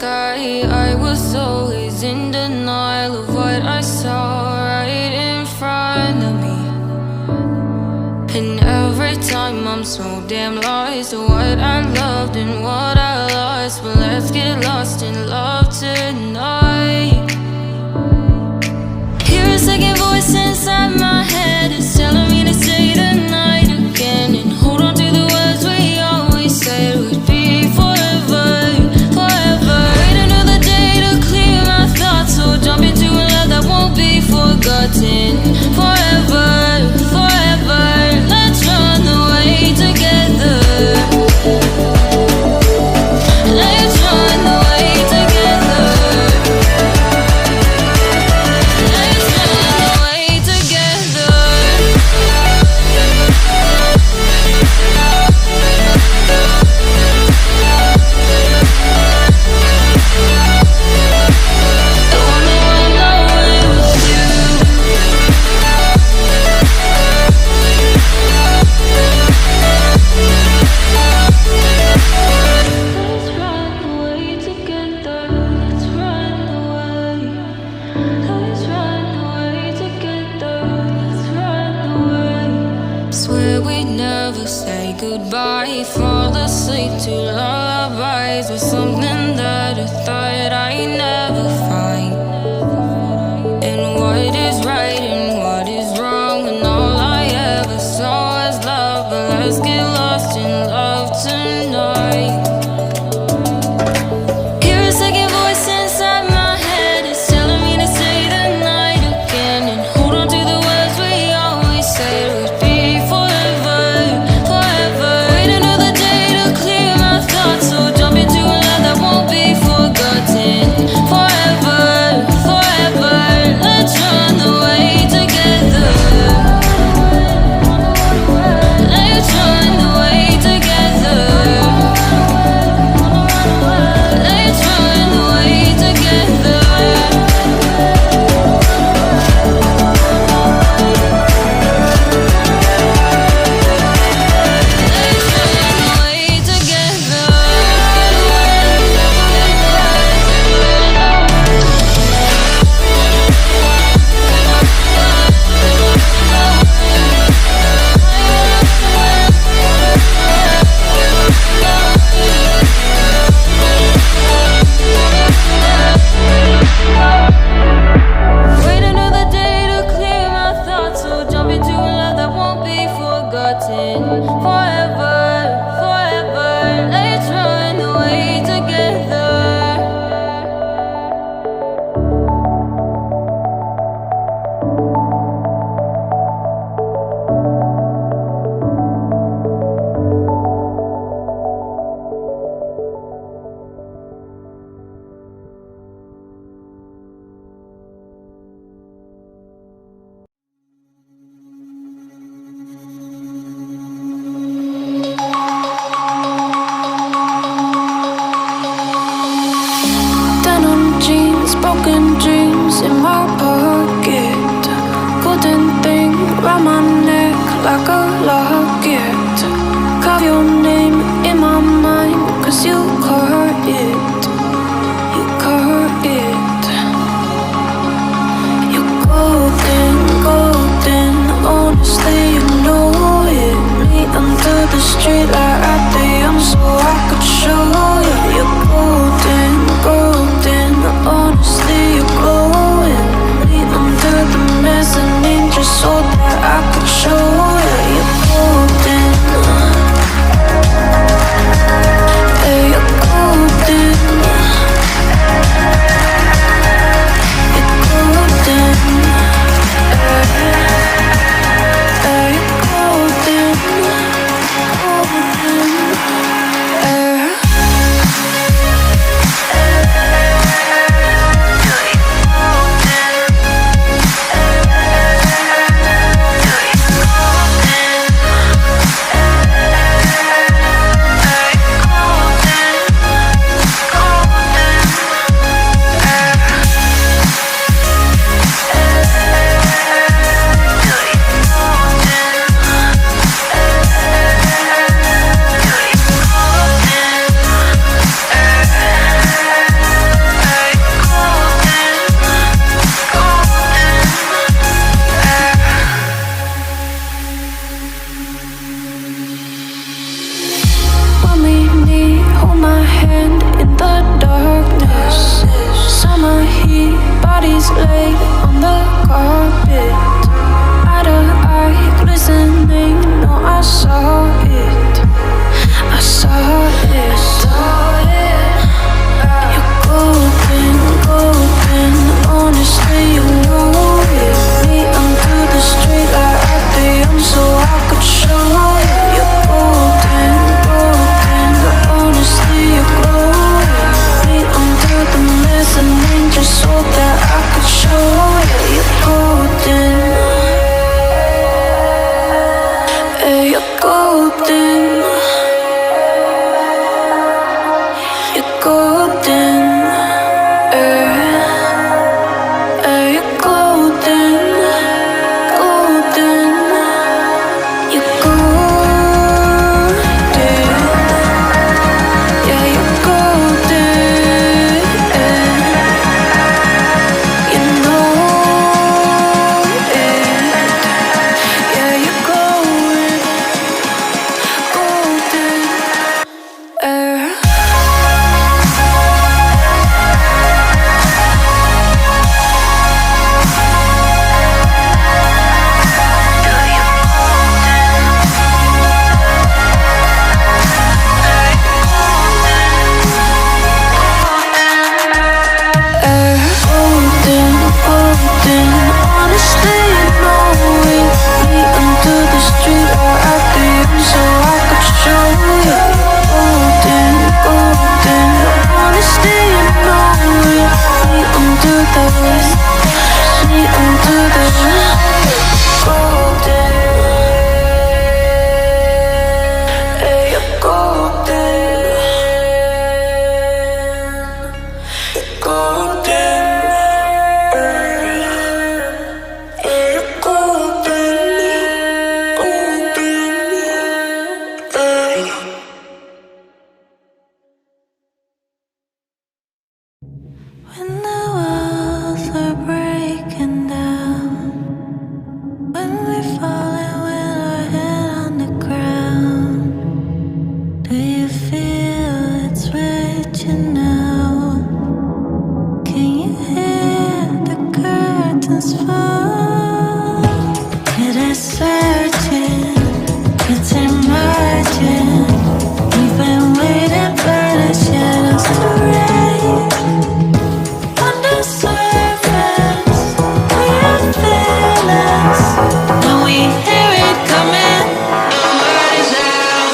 sky. I was always in denial of what I saw right in front of me. And every time I'm so damn lost to what I loved and what I lost. But let's get lost in love tonight. Hear a second voice inside my head. It's telling me to say the night again and hold on to the words we always said would be forever, forever. Wait another day to clear my thoughts, so jump into a love that won't be forgotten. Forever, forever. Let's run away together. Let's run away together. Let's run away together. Don't wanna run away with you. Let's run away together. Let's run away. Let's run away together. Let's run away. Swear we'd never say goodbye. Fall asleep to lullabies with something that I thought I'd never find. And what is right and what is wrong, and all I ever saw was love. But let's get lost in love tonight. Hear a second voice inside my head. It's telling me to say the night again and hold on to the words we always said would be forever, forever. Wait another day to clear my thoughts, so jump into a love that won't be forgotten. Forever, forever. Let's run away together. Let's run away together. Let's run away together. Let's run away together. Wait another day to clear my thoughts, so jump into a love that won't be forgotten. Forever, forever. Let's run away together. Denim jeans, broken dreams in my pocket. Golden thing round my neck like a locket. Carve your name in my mind, 'cause you caught it. You caught it. You're golden, golden. Honestly, you know it. Me under the street light at the end, so I could show you. You're golden, golden. Honestly, you're glowing. Me under the mezzanine, just so that I could show you. You're golden. Yeah, you're golden. bodies laid on the carpet. Eye to eye, glistening. No, I saw it. I saw it. You're golden, golden. Honestly, you know it. Me under the street light at the end, so I could show you. You're golden, golden. Honestly, you're glowing. Me under the mezzanine, just so that I could show you. You're golden. Hey, you're golden. You're golden. You're golden. Golden. You're golden. Yeah, you're golden. You know it. Yeah, you're glowing. Golden. Golden, golden. Honestly, you know it. Me under the street light at the end, so I could show you. Golden, golden. Honestly, you know it. Me under the golden. Hey, you're golden. Golden. You're golden. Golden. When the walls are breaking down, when we're falling with our head on the ground, do you feel it's reaching now? Can you hear the curtains fall? It is searching, it's emerging. We've been waiting for the shadows to raise. On the surface, we are fearless. When we hear it coming, nobody's out.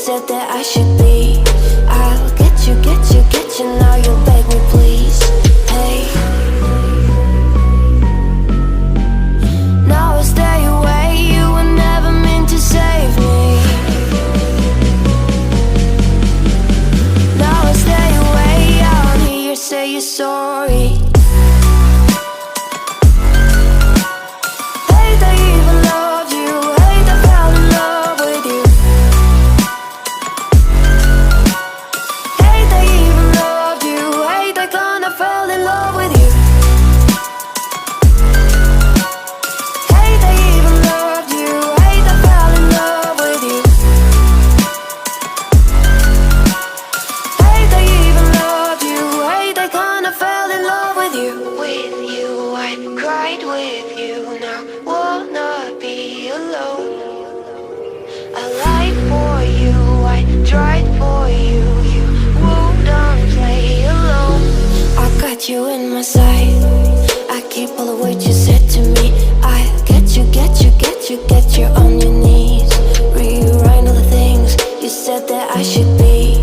said that I should be. I'll get you, get you, get you. Now you'll beg me, please. Hey. Now I stay away. You were never meant to save me. Now I stay away. I don't hear you say you're sorry. Hate I even loved you. Hate I fell in love with you. Hate I even loved you. Hate I kinda fell in love with you. Hate I even loved you. Hate I fell in love with you. Hate I even loved you. Hate I kinda fell in love with you. With you, I cried with you. Now wanna be alone. I lied for you, I tried for you. You wouldn't play alone. I got you in my sight. I keep all the words you said to me. I get you, get you, get you, get you on your knees. Rewrite all the things you said that I should be.